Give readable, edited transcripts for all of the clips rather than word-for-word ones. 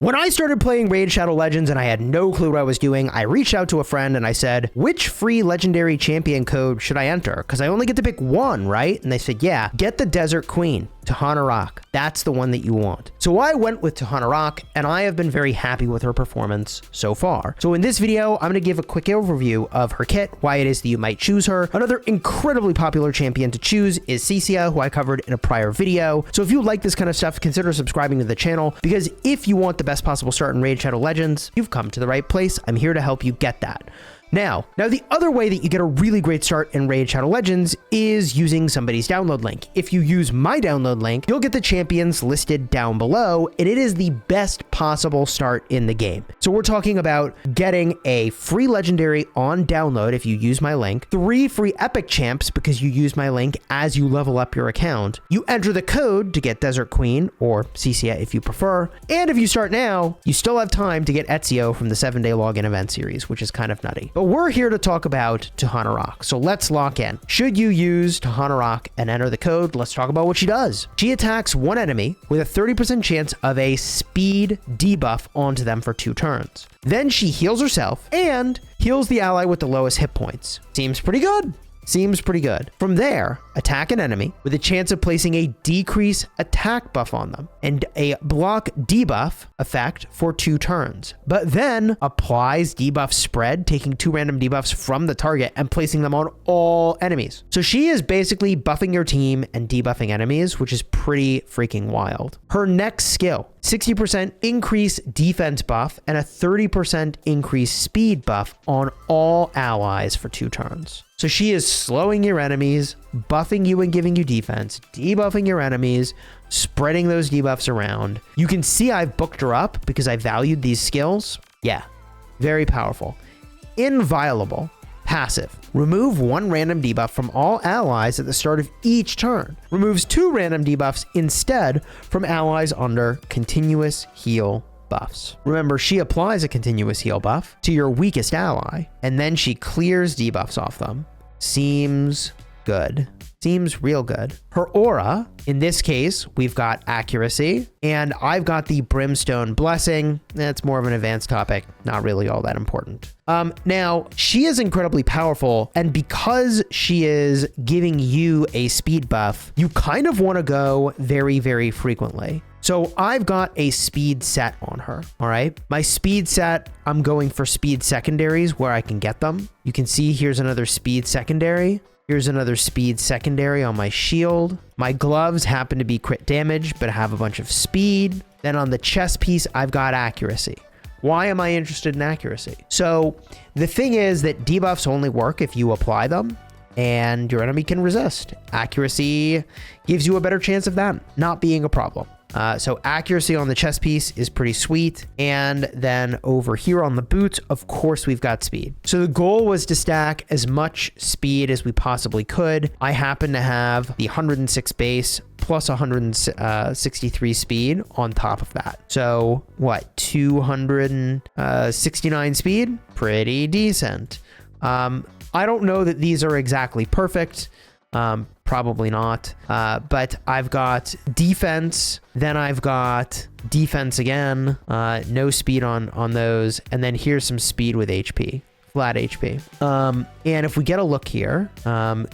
When I started playing Raid Shadow Legends and I had no clue what I was doing, I reached out to a friend and I said, which free legendary champion code should I enter? Because I only get to pick one, right? And they said, yeah, get the Desertqueen, Tuhanarak. That's the one that you want. So I went with Tuhanarak and I have been very happy with her performance so far. So in this video, I'm going to give a quick overview of her kit, why it is that you might choose her. Another incredibly popular champion to choose is Sicia, who I covered in a prior video. So if you like this kind of stuff, consider subscribing to the channel, because if you want the best possible start in Raid Shadow Legends, you've come to the right place. I'm here to help you get that. Now the other way that you get a really great start in Raid Shadow Legends is using somebody's download link. If you use my download link, you'll get the champions listed down below, and it is the best possible start in the game. So we're talking about getting a free legendary on download if you use my link, 3 free epic champs because you use my link as you level up your account. You enter the code to get Desertqueen or Sicia if you prefer, and if you start now, you still have time to get Ezio from the 7-day login event series, which is kind of nutty. But we're here to talk about Tuhanarak, so let's lock in. Should you use Tuhanarak and enter the code? Let's talk about what she does. She attacks one enemy with a 30% chance of a speed debuff onto them for 2 turns. Then she heals herself and heals the ally with the lowest hit points. Seems pretty good. Seems pretty good. From there, attack an enemy with a chance of placing a decrease attack buff on them and a block debuff effect for 2 turns, but then applies debuff spread, taking 2 random debuffs from the target and placing them on all enemies. So she is basically buffing your team and debuffing enemies, which is pretty freaking wild. Her next skill, 60% increase defense buff and a 30% increase speed buff on all allies for 2 turns. So she is slowing your enemies, buffing you and giving you defense, debuffing your enemies, spreading those debuffs around. You can see I've booked her up because I valued these skills. Yeah, very powerful. Inviolable. Passive. Remove 1 random debuff from all allies at the start of each turn. Removes 2 random debuffs instead from allies under continuous heal buffs. Remember, she applies a continuous heal buff to your weakest ally, and then she clears debuffs off them. Seems good. Seems real good. Her aura, in this case, we've got accuracy, and I've got the Brimstone Blessing. That's more of an advanced topic, not really all that important. Now, she is incredibly powerful, and because she is giving you a speed buff, you kind of want to go very, very frequently. So I've got a speed set on her, all right? My speed set, I'm going for speed secondaries where I can get them. You can see here's another speed secondary. Here's another speed secondary on my shield. My gloves happen to be crit damage, but have a bunch of speed. Then on the chest piece, I've got accuracy. Why am I interested in accuracy? So the thing is that debuffs only work if you apply them and your enemy can resist. Accuracy gives you a better chance of that not being a problem. So accuracy on the chest piece is pretty sweet. And then over here on the boots, of course, we've got speed. So the goal was to stack as much speed as we possibly could. I happen to have the 106 base plus 163 speed on top of that. So what, 269 speed? Pretty decent. I don't know that these are exactly perfect. Probably not. But I've got defense, then I've got defense again, no speed on those, and then here's some speed with HP, flat HP. And if we get a look here,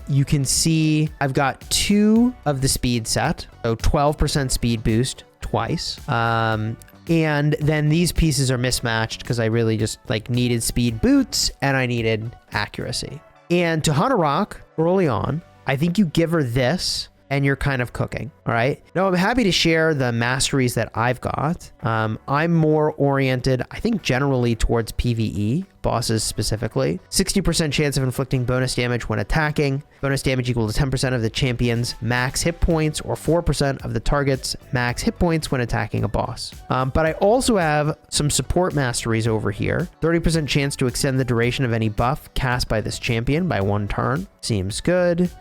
you can see I've got 2 of the speed set, so 12% speed boost twice. And then these pieces are mismatched because I really just needed speed boots and I needed accuracy. And Tuhanarak early on, I think you give her this and you're kind of cooking. All right. Now I'm happy to share the masteries that I've got. I'm more oriented, I think, generally towards PvE bosses specifically. 60% chance of inflicting bonus damage when attacking. Bonus damage equal to 10% of the champion's max hit points or 4% of the target's max hit points when attacking a boss. But I also have some support masteries over here. 30% chance to extend the duration of any buff cast by this champion by 1 turn. Seems good.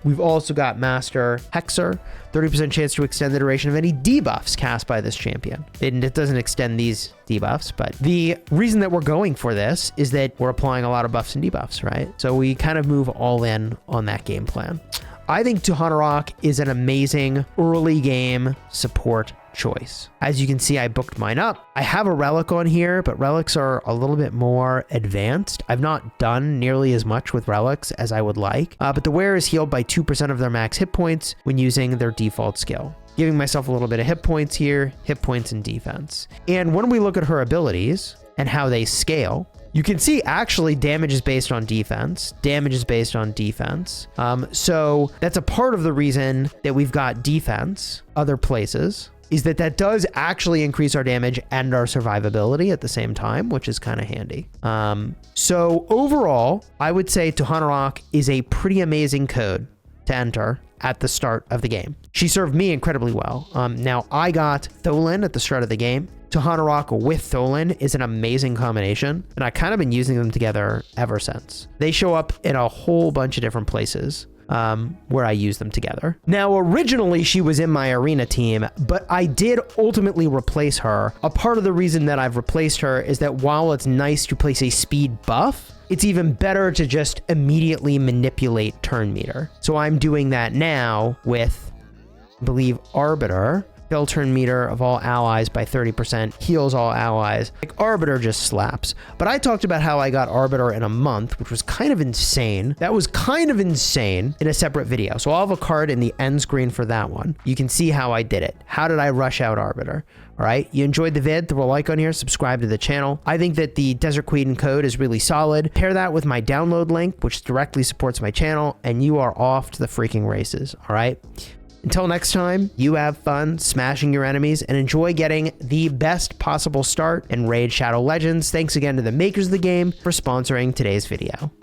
We've also got Master Hexer. 30% chance to extend the duration of any debuffs cast by this champion. It doesn't extend these debuffs, but the reason that we're going for this is that we're applying a lot of buffs and debuffs, right? So we kind of move all in on that game plan. I think Tuhanarak is an amazing early game support choice. As you can see, I booked mine up. I have a relic on here, but relics are a little bit more advanced. I've not done nearly as much with relics as I would like, but the wearer is healed by 2% of their max hit points when using their default skill. Giving myself a little bit of hit points here, hit points and defense. And when we look at her abilities and how they scale, you can see actually damage is based on defense. Damage is based on defense. So that's a part of the reason that we've got defense other places, is that does actually increase our damage and our survivability at the same time, which is kind of handy. So overall, I would say Tuhanarak is a pretty amazing code to enter at the start of the game. She served me incredibly well. Now I got Tholin at the start of the game. Tuhanarak with Tholin is an amazing combination, and I kind of been using them together ever since. They show up in a whole bunch of different places where I use them together. Now, originally she was in my arena team, but I did ultimately replace her. A part of the reason that I've replaced her is that while it's nice to place a speed buff, it's even better to just immediately manipulate turn meter. So I'm doing that now with, I believe, Arbiter. Fill turn meter of all allies by 30%, heals all allies. Like, Arbiter just slaps. But I talked about how I got Arbiter in a month, which was kind of insane. That was kind of insane in a separate video. So I'll have a card in the end screen for that one. You can see how I did it. How did I rush out Arbiter? All right, you enjoyed the vid, throw a like on here, subscribe to the channel. I think that the Desertqueen code is really solid. Pair that with my download link, which directly supports my channel, and you are off to the freaking races, all right? Until next time, you have fun smashing your enemies and enjoy getting the best possible start in Raid Shadow Legends. Thanks again to the makers of the game for sponsoring today's video.